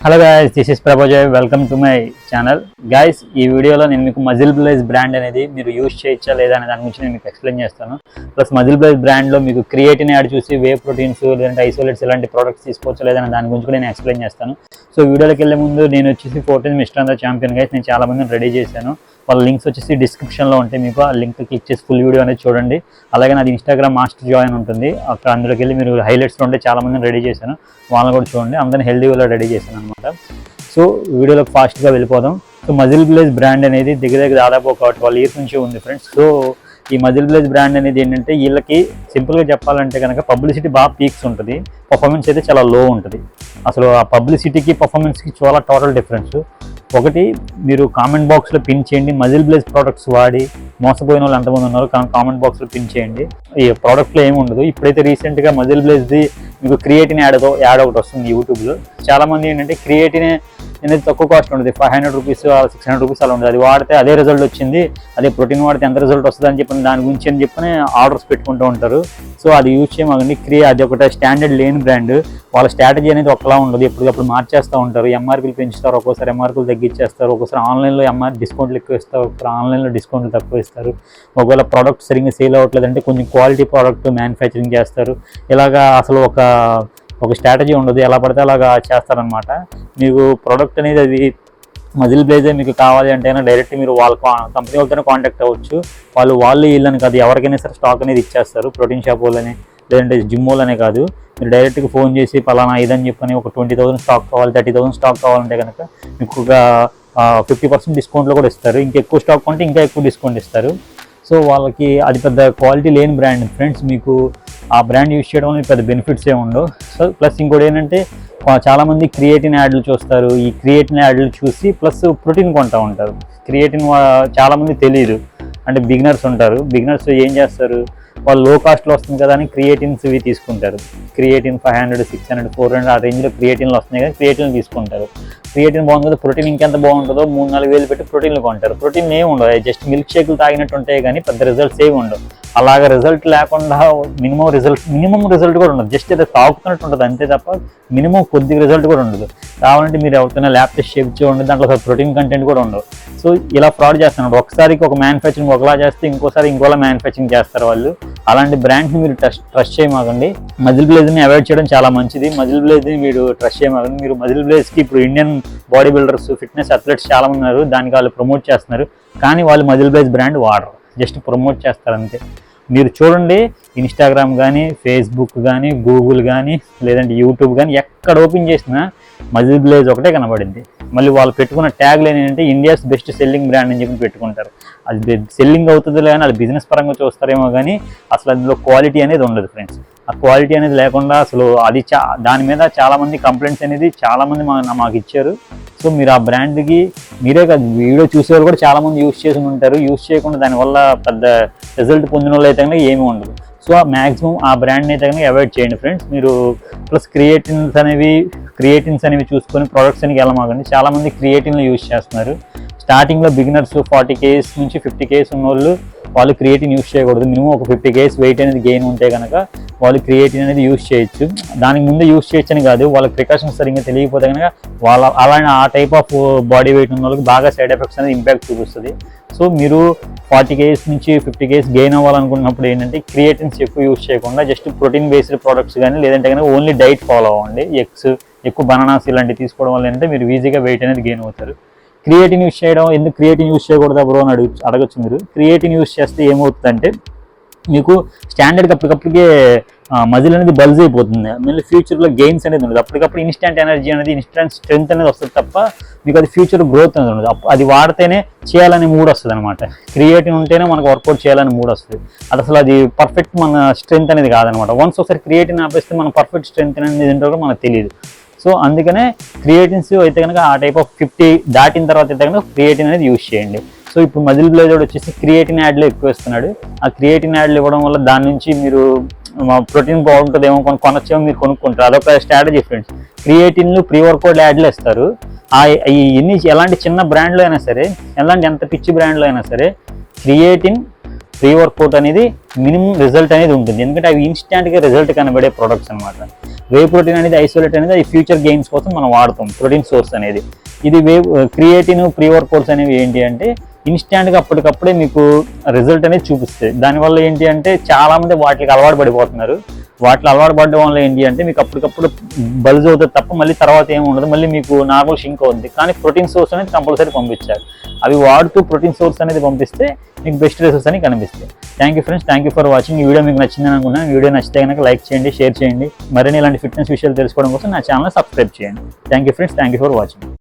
Hello guys, this is Prabhojay. Welcome to my channel. Guys, ఈ వీడియోలో నేను మీకు మజిల్ బ్లేజ్ బ్రాండ్ అనేది మీరు యూజ్ చేయొచ్చా లేదా అనే దాని గురించి నేను మీకు ఎక్స్ప్లెయిన్ చేస్తాను. ప్లస్ మజిల్ బ్లేజ్ బ్రాండ్లో మీకు క్రియేటిన్ యాడ్ చూసి వే ప్రోటీన్స్ లేదంటే ఐసోలేట్స్ ఇలాంటి ప్రోడక్ట్స్ తీసుకోవచ్చా లేదా అనే దాని గురించి కూడా నేను ఎక్స్ప్లెయిన్ చేస్తాను. సో వీడియోలోకి వెళ్ళే ముందు నేను వచ్చేసి 14 మిస్టర్ ఆంధ్ర ఛాంపియన్ గైస్. నేను చాలా మందిని రెడీ చేశాను. వాళ్ళ లింక్స్ వచ్చేసి డిస్క్రిప్షన్లో ఉంటాయి. మీకు ఆ లింక్ క్లిక్ చేసి ఫుల్ వీడియో అనేది చూడండి. అలాగే నాది ఇన్స్టాగ్రామ్ మాస్టర్ జాయిన్ ఉంటుంది. అక్కడ అందులోకి వెళ్ళి మీరు హైలైట్స్లో ఉంటే చాలా మందిని రెడీ చేశాను. వాళ్ళని కూడా చూడండి. అందరిని హెల్దీ వేలో రెడీ చేశాను అనమాట. సో వీడియోలోకి ఫాస్ట్గా వెళ్ళిపోదాం. సో మజిల్ బ్లేజ్ బ్రాండ్ అనేది దగ్గర దాదాపు ఒక 12 years నుంచి ఉంది ఫ్రెండ్స్. సో ఈ మజిల్ బ్లేజ్ బ్రాండ్ అనేది ఏంటంటే వీళ్ళకి సింపుల్గా చెప్పాలంటే కనుక పబ్లిసిటీ బాగా పీక్స్ ఉంటుంది, పర్ఫార్మెన్స్ అయితే చాలా లో ఉంటుంది. అసలు ఆ పబ్లిసిటీకి పర్ఫార్మెన్స్కి చాలా టోటల్ డిఫరెన్స్. ఒకటి, మీరు కామెంట్ బాక్స్లో పిన్ చేయండి. మజిల్ బ్లేజ్ ప్రోడక్ట్స్ వాడి మోసపోయిన వాళ్ళు ఎంతమంది ఉన్నారు కామెంట్ బాక్స్లో పిన్ చేయండి. ఈ ప్రోడక్ట్లో ఏమి ఉండదు. ఇప్పుడైతే రీసెంట్గా మజిల్ బ్లేజ్ది మీకు క్రియేటిన్ యాడ్ ఒకటి వస్తుంది యూట్యూబ్లో. చాలామంది ఏంటంటే క్రియేటిన్ అనేది తక్కువ కాస్ట్ ఉంటుంది, 500 రూపీస్ 600 రూపీస్ అలా ఉంటుంది. అది వాడితే అదే రిజల్ట్ వచ్చింది, అదే ప్రోటీన్ వాడితే ఎంత రిజల్ట్ వస్తుంది అని చెప్పి దాని గురించి అని చెప్పి ఆర్డర్స్ పెట్టుకుంటూ ఉంటారు. సో అది యూజ్ చేయమాకండి. అది ఒక స్టాండర్డ్ లేని బ్రాండ్. వాళ్ళ స్ట్రాటజీ అనేది ఒకలా ఉండదు, ఎప్పటికప్పుడు మార్చేస్తూ ఉంటారు. ఎంఆర్పీలు పెంచుతారు, ఒక్కోసారి ఎంఆర్పీలు తగ్గించేస్తారు, ఒక్కోసారి ఆన్లైన్లో డిస్కౌంట్లు ఎక్కువ ఇస్తారు, ఒకసారి ఆన్లైన్లో డిస్కౌంట్లు తక్కువ ఇస్తారు. ఒకవేళ ప్రోడక్ట్ సరిగ్గా సేల్ అవ్వట్లేదంటే కొంచెం క్వాలిటీ ప్రోడక్ట్ మ్యానుఫ్యాక్చరింగ్ చేస్తారు. ఇలాగా అసలు ఒక స్ట్రాటజీ ఉండదు, ఎలా పడితే అలాగా చేస్తారనమాట. మీకు ప్రోడక్ట్ అనేది అది మజిల్ బ్లేజే మీకు కావాలి అంటే డైరెక్ట్ మీరు వాళ్ళ కంపెనీ వాళ్ళతోనే కాంటాక్ట్ అవ్వచ్చు. వాళ్ళు వీళ్ళని కాదు, ఎవరికైనా సరే స్టాక్ అనేది ఇచ్చేస్తారు. ప్రోటీన్ షాప్ వాళ్ళని లేదంటే జిమ్ వాళ్ళనే కాదు, మీరు డైరెక్ట్గా ఫోన్ చేసి పలానా ఇదని చెప్పని ఒక 20,000 స్టాక్ కావాలి, 30,000 స్టాక్ కావాలంటే కనుక మీకు ఒక 50% డిస్కౌంట్లో కూడా ఇస్తారు. ఇంకెక్కువ స్టాక్ కొంటే ఇంకా ఎక్కువ డిస్కౌంట్ ఇస్తారు. సో వాళ్ళకి అది పెద్ద క్వాలిటీ లేని బ్రాండ్ ఫ్రెండ్స్. మీకు ఆ బ్రాండ్ యూజ్ చేయడం వల్ల పెద్ద బెనిఫిట్స్ ఏమి ఉండవు. సో ప్లస్ ఇంకోటి ఏంటంటే చాలామంది క్రియేటిన్ యాడ్లు చూస్తారు. ఈ క్రియేటిన్ యాడ్లు చూసి ప్లస్ ప్రోటీన్ కొంటూ ఉంటారు. క్రియేటిన్ చాలామంది తెలియదు, అంటే బిగినర్స్ ఉంటారు. బిగినర్స్ ఏం చేస్తారు, వాళ్ళు లో కాస్ట్లో వస్తుంది కదా అని క్రియేటిన్స్ ఇవి తీసుకుంటారు. క్రియేటిన్ 500, 600, 400 ఆ రేంజ్లో క్రియేటిన్లు వస్తున్నాయి కదా, క్రియేటిన్లు తీసుకుంటారు. క్రియేటిన్ బాగుంది కదా, ప్రోటీన్ ఇంకెంత బాగుంటుందో 3-4 వేలు పెట్టి ప్రోటీన్లు కొంటారు. ప్రోటీన్ ఏమి ఉండవు, జస్ట్ మిల్క్ షేకులు తాగినట్టు ఉంటాయి కానీ పెద్ద రిజల్ట్స్ ఏమి ఉండవు. అలాగ రిజల్ట్ లేకుండా మినిమం రిజల్ట్ కూడా ఉండదు, జస్ట్ ఏదో తాగుతున్నట్టు ఉంటుంది అంతే తప్ప మినిమం కొద్దిగా రిజల్ట్ కూడా ఉండదు. కావాలంటే మీరు ఎవరికైనా ల్యాబ్ టెస్ట్ చేయించి ఉండదు, దాంట్లో అసలు ప్రోటీన్ కంటెంట్ కూడా ఉండవు. సో ఇలా ఫ్రాడ్ చేస్తున్నారు. ఒకసారికి ఒక మ్యానుఫ్యాక్చరింగ్ ఒకలా చేస్తే ఇంకోసారి ఇంకోలా మ్యానుఫ్యాక్చరింగ్ చేస్తారు వాళ్ళు. అలాంటి బ్రాండ్ని మీరు ట్రస్ట్ చేయమాకండి. మజిల్ బ్లేజ్ని అవాయిడ్ చేయడం చాలా మంచిది. మజిల్ బ్లేజ్ని మీరు ట్రస్ట్ చేయమాకండి. మీరు మజిల్ బ్లేజ్కి ఇప్పుడు Indian body builders, fitness athletes చాలా మంది ఉన్నారు, దానికి వాళ్ళు ప్రమోట్ చేస్తున్నారు. కానీ వాళ్ళు మజిల్ బ్లేజ్ బ్రాండ్ వాడరు, జస్ట్ ప్రమోట్ చేస్తారు అంతే. మీరు చూడండి, ఇన్స్టాగ్రామ్ కానీ, ఫేస్బుక్ కానీ, గూగుల్ కానీ, లేదంటే యూట్యూబ్ కానీ ఎక్కడ ఓపెన్ చేసినా మజిల్ బ్లేజ్ ఒకటే కనబడింది. మళ్ళీ వాళ్ళు పెట్టుకున్న ట్యాగ్ లైన్ ఏంటంటే ఇండియాస్ బెస్ట్ సెల్లింగ్ బ్రాండ్ అని చెప్పి పెట్టుకుంటారు. అది సెల్లింగ్ అవుతుంది కానీ అది బిజినెస్ పరంగా చూస్తారేమో కానీ అసలు అందులో క్వాలిటీ అనేది ఉండదు ఫ్రెండ్స్. ఆ క్వాలిటీ అనేది లేకుండా అసలు అది దాని మీద చాలామంది కంప్లైంట్స్ అనేది చాలామంది మాకు ఇచ్చారు. సో మీరు ఆ బ్రాండ్కి మీరే కాదు, వీడియో చూసేవాళ్ళు కూడా చాలామంది యూజ్ చేసి ఉంటారు. యూజ్ చేయకుండా దానివల్ల పెద్ద రిజల్ట్ పొందిన వాళ్ళు అయితే కనుక ఏమీ ఉండదు. సో మ్యాక్సిమం ఆ బ్రాండ్ని అయితే కనుక అవాయిడ్ చేయండి ఫ్రెండ్స్. మీరు ప్లస్ క్రియేటిన్స్ అనేవి చూసుకొని ప్రోడక్ట్స్ అని వెళ్ళమాకండి. చాలామంది క్రియేటిన్లు యూజ్ చేస్తున్నారు. స్టార్టింగ్లో బిగినర్స్ 40 kgs నుంచి 50 kgs ఉన్న వాళ్ళు క్రియేటిన్ యూజ్ చేయకూడదు. మినిమం ఒక 50 kgs వెయిట్ అనేది గెయిన్ ఉంటే కనుక వాళ్ళు క్రియేటిన్ అనేది యూజ్ చేయొచ్చు. దానికి ముందే యూజ్ చేయొచ్చు అని కాదు, వాళ్ళకి ప్రికాషన్స్ సరిగ్గా తెలియకపోతే కనుక ఆ టైప్ ఆఫ్ బాడీ వెయిట్ ఉన్న వాళ్ళకి బాగా సైడ్ ఎఫెక్ట్స్ అనేది ఇంపాక్ట్ చూపిస్తుంది. సో మీరు 40 kgs నుంచి 50 kgs గెయిన్ అవ్వాలనుకున్నప్పుడు ఏంటంటే క్రియేటిన్స్ ఎక్కువ యూజ్ చేయకుండా జస్ట్ ప్రోటీన్ బేస్డ్ ప్రోడక్ట్స్ కానీ లేదంటే కనుక ఓన్లీ డైట్ ఫాలో అవ్వండి. ఎగ్స్, ఎక్కువ బనానాస్ ఇలాంటివి తీసుకోవడం వల్ల ఏంటంటే మీరు ఈజీగా వెయిట్ అనేది గెయిన్ అవుతారు. క్రియేటిన్ యూజ్ చేయడం ఎందుకు, క్రియేటిన్ యూజ్ చేయకూడదు బ్రో అని అడగచ్చు మీరు. క్రియేటిన్ యూజ్ చేస్తే ఏమవుతుందంటే మీకు స్టాండర్డ్గా అప్పటికప్పటికే మజిల్ అనేది బల్జ్ అయిపోతుంది. మళ్ళీ ఫ్యూచర్లో గెయిన్స్ అనేది ఉండదు. అప్పటికప్పుడు ఇన్స్టెంట్ ఎనర్జీ అనేది, ఇన్స్టెంట్ స్ట్రెంత్ అనేది వస్తుంది తప్ప మీకు అది ఫ్యూచర్ గ్రోత్ అనేది ఉండదు. అది వాడితేనే చేయాలని మూడ్ వస్తుంది అనమాట. క్రియేటిన్ ఉంటేనే మనకు వర్కౌట్ చేయాలని మూడ్ వస్తుంది. అది పర్ఫెక్ట్ మన స్ట్రెంత్ అనేది కాదనమాట. వన్స్ ఒకసారి క్రియేటిన్ ఆపేస్తే మన పర్ఫెక్ట్ స్ట్రెంత్ అనేది ఏంటో మనకు తెలియదు. సో అందుకనే క్రియేటిన్స్ అయితే కనుక ఆ టైప్ ఆఫ్ 50 దాటిన తర్వాత అయితే కనుక క్రియేటిన్ అనేది యూజ్ చేయండి. సో ఇప్పుడు మజిల్ బ్లేజ్ వచ్చేసి క్రియేటిన్ యాడ్లు ఎక్కువ ఇస్తున్నాడు. ఆ క్రియేటిన్ యాడ్లు ఇవ్వడం వల్ల దాని నుంచి మీరు ప్రోటీన్ బాగుంటుందేమో కొనొచ్చేమో మీరు కొనుక్కుంటారు. అదొక స్ట్రాటజీ ఫ్రెండ్స్. క్రియేటిన్లు ప్రీ వర్కౌట్ యాడ్లు ఇస్తారు. ఎలాంటి చిన్న బ్రాండ్లో అయినా సరే, ఎంత పిచ్చి బ్రాండ్లో అయినా సరే క్రియేటిన్ ప్రీ వర్కౌట్ అనేది మినిమం రిజల్ట్ అనేది ఉంటుంది. ఎందుకంటే అవి ఇన్స్టాంట్గా రిజల్ట్ కనబడే ప్రొడక్ట్స్ అనమాట. వే ప్రోటీన్ అనేది ఐసోలేట్ అనేది అది ఫ్యూచర్ గెయిన్స్ కోసం మనం వాడతాం ప్రోటీన్ సోర్స్ అనేది. ఇది క్రియేటిన్ ప్రీ వర్కౌట్స్ అనేవి ఏంటి అంటే ఇన్స్టాంట్గా అప్పటికప్పుడే మీకు రిజల్ట్ అనేది చూపిస్తాయి. దానివల్ల ఏంటి అంటే చాలామంది వాటికి అలవాటు పడిపోతున్నారు. వాటిలో అలవాటు పడడం వల్ల ఏంటి అంటే మీకు అప్పటికప్పుడు బల్జ్ అవుతుంది తప్ప మళ్ళీ తర్వాత ఏమి ఉండదు, మళ్ళీ మీకు నార్మల్ షింక్ అవుతుంది. కానీ ప్రోటీన్ సోర్స్ అనేది కంపల్సరీ పంపించాలి. అవి వాడుతూ ప్రోటీన్ సోర్స్ అనేది పంపిస్తే మీకు బెస్ట్ రిజల్ట్స్ అని కనిపిస్తాయి. Thank you friends, thank you for watching. ఈ వీడియో మీకు నచ్చిందని అనుకున్నాను. వీడియో నచ్చితే కనుక లైక్ చేయండి, షేర్ చేయండి. మరిన్ని ఇలాంటి ఫిట్నెస్ విషయాలు తెలుసుకోవడం కోసం నా ఛానల్ సబ్స్క్రైబ్ చేయండి. Thank you friends, thank you for watching.